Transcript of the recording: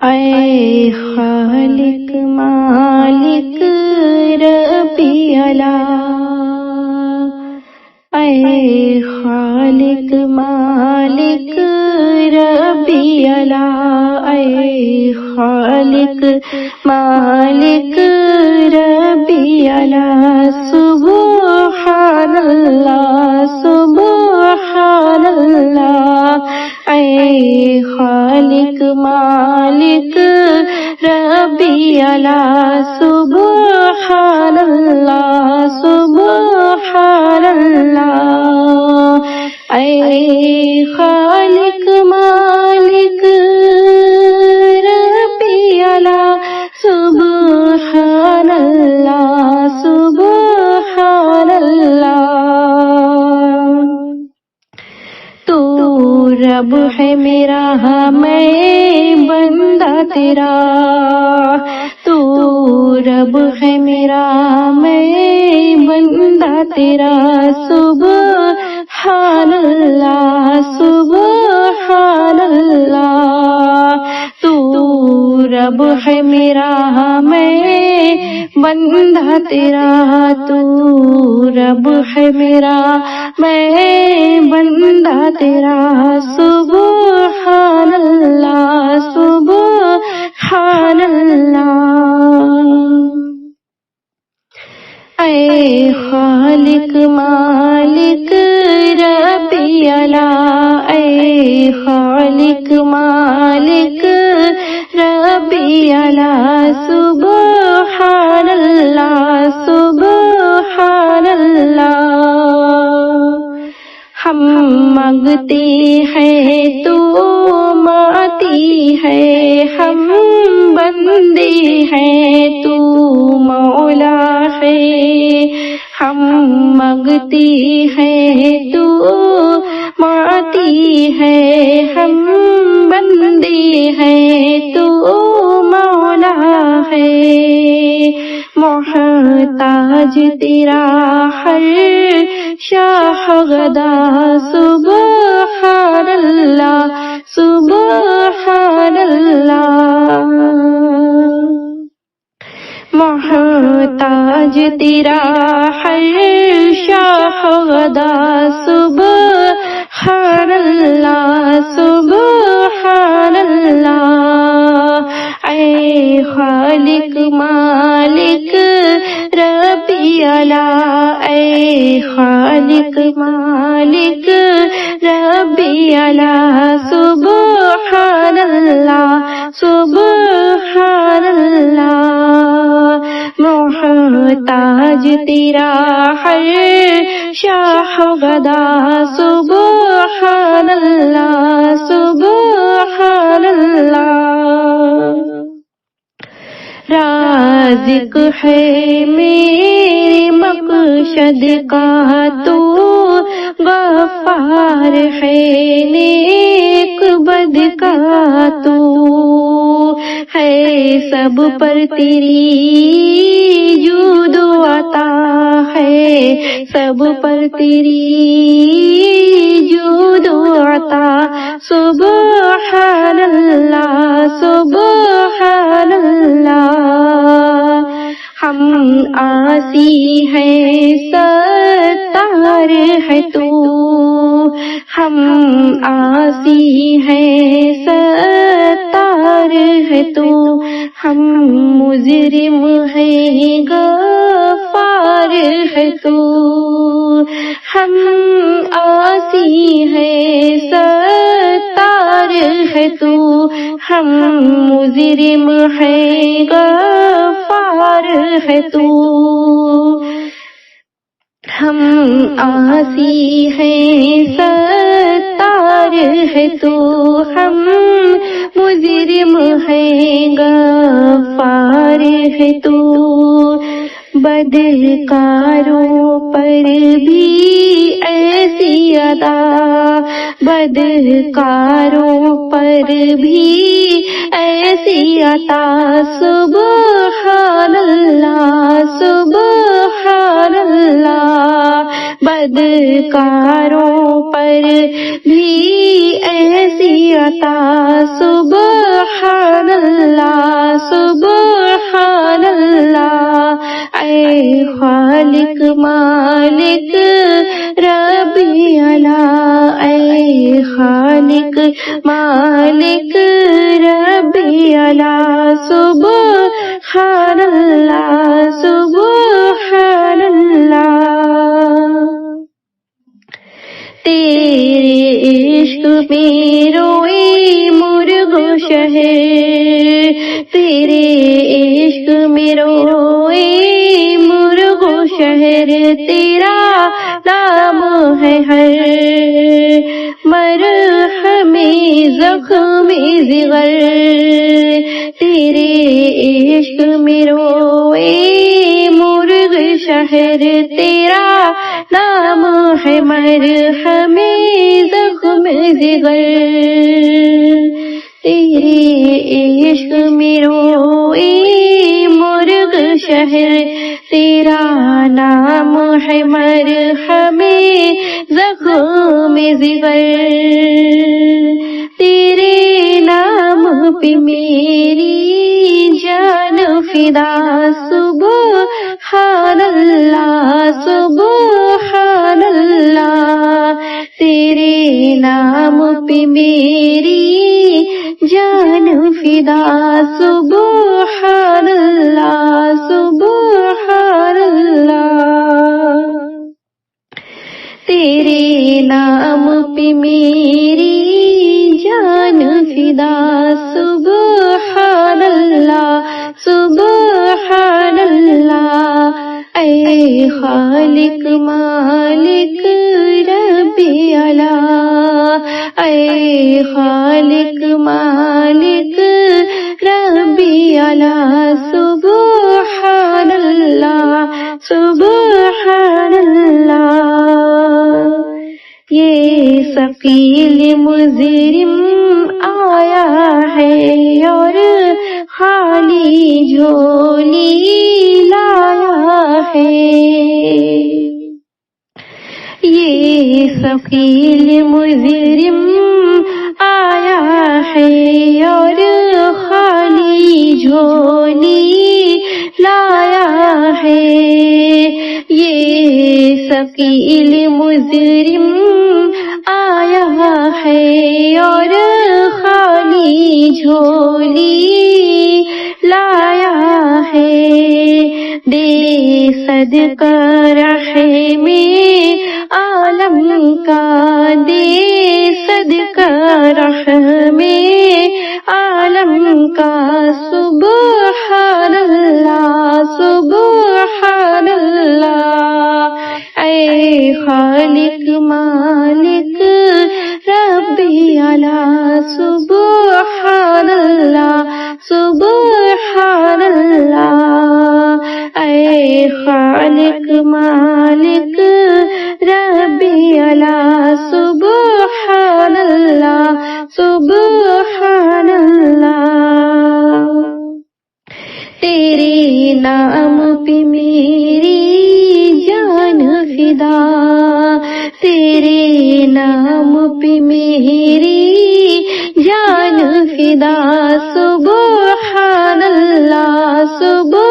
اے خالق مالک ربی اللہ، اے خالق مالک ربی اللہ، اے خالق مالک ربی اللہ، سبحان اللہ سبحان اللہ، اے خالق مالک ربی اللہ، سبحان اللہ سبحان اللہ، اے خالق مالک ربی اللہ، سبحان اللہ سبحان اللہ، تو رب ہے میرا میں بندہ تیرا، تو رب ہے میرا میں بندہ تیرا، سبحان اللہ سبحان اللہ، تو رب ہے میرا میں بندہ تیرا، تو رب ہے میرا میں بندہ تیرا، سبحان اللہ سبحان اللہ، اے خالق مالک ربی اللہ، اے خالق مالک ربی اللہ، سبحان اللہ سبحان اللہ، ہم مانگتے ہیں تو ماتی ہے، ہم بندے ہیں تو مولا ہے، ہم مانگتے ہیں تو ماتی ہے، ہم بندے ہیں تو مولا ہے، محتاج تیرا ہر شاہ غدا، سبحان اللہ سبحان اللہ، محتاج تیرا ہر شاہ غدا، سبحان اللہ سبحان اللہ، اے خالق مالک ربی اللہ، اے خالق مالک ربی اللہ، سبحان اللہ سبحان اللہ، محتاج تیرا ہر شاہ غدا، سبحان اللہ سبحان اللہ، رازق ہے میرے مقصد کا تو غفار ہے نیک بد کا تو ہے، سب پر تیری جود و عطا ہے، سب پر تیری جود و عطا، سبحان اللہ سبحان اللہ، ہم عاصی ہیں ستار ہے تو، ہم عاصی ہیں ستار ہے تو، ہم مجرم ہیں غفار ہے تو، ہم عاصی ہیں ستار ہے تو، ہم مجرم ہیں غفار ہے تو، ہم عاصی ہیں ستار ہے تو، ہم مجرم ہیں غفار ہے تو، بدکاروں پر بھی ایسی ادا، بدکاروں پر بھی ایسی عطا، سبحان اللہ سبحان اللہ، بدکاروں پر بھی ایسی عطا، سبحان اللہ مالک ربی اللہ، اے خالق مالک ربی اللہ، سبحان اللہ سبحان اللہ۔ تیرے عشق میں روئے مرغ شہر، تیرے عشق میں روئے مرغ شہر، تیرا نام ہے ہر مرہم زخم جگر، تیرے عشق میں روئے مرغ شہر، تیرا نام ہے مرہم زخم جگر، تیرے عشق میں روئے مرغ شہر، تیرا نام ہے مرہم زخم جگر، تیرے نام پہ میری جان فدا، سبحان اللہ سبحان اللہ، تیرے نام پہ میری جان فدا، سبحان اللہ سبحان اللہ، تیرے نام پہ میری جان فدا، سبحان اللہ سبحان اللہ، اے خالق مالک ربی اللہ، اے خالق مالک ربی اللہ، سبحان اللہ سبحان اللہ۔ یہ ثقیل مجرم آیا ہے اور خالی جھولی لایا ہے، یہ ثقیل مجرم آیا ہے اور خالی جھولی لایا ہے، یہ ثقیل مجرم آیا ہے اور خالی جھولی لایا ہے، دے صدقہ رحم عالم کا، دے صدقہ رحم عالم کا، سبحان اللہ سبحان اللہ، اے خالق مالک ربی اللہ، سبحان اللہ سبحان اللہ، اے خالق مالک ربی اللہ، سبحان اللہ سبحان اللہ، تیرے نام پہ میری جان فدا، تیرے نام پہ میری جان فدا، سبحان اللہ سبحان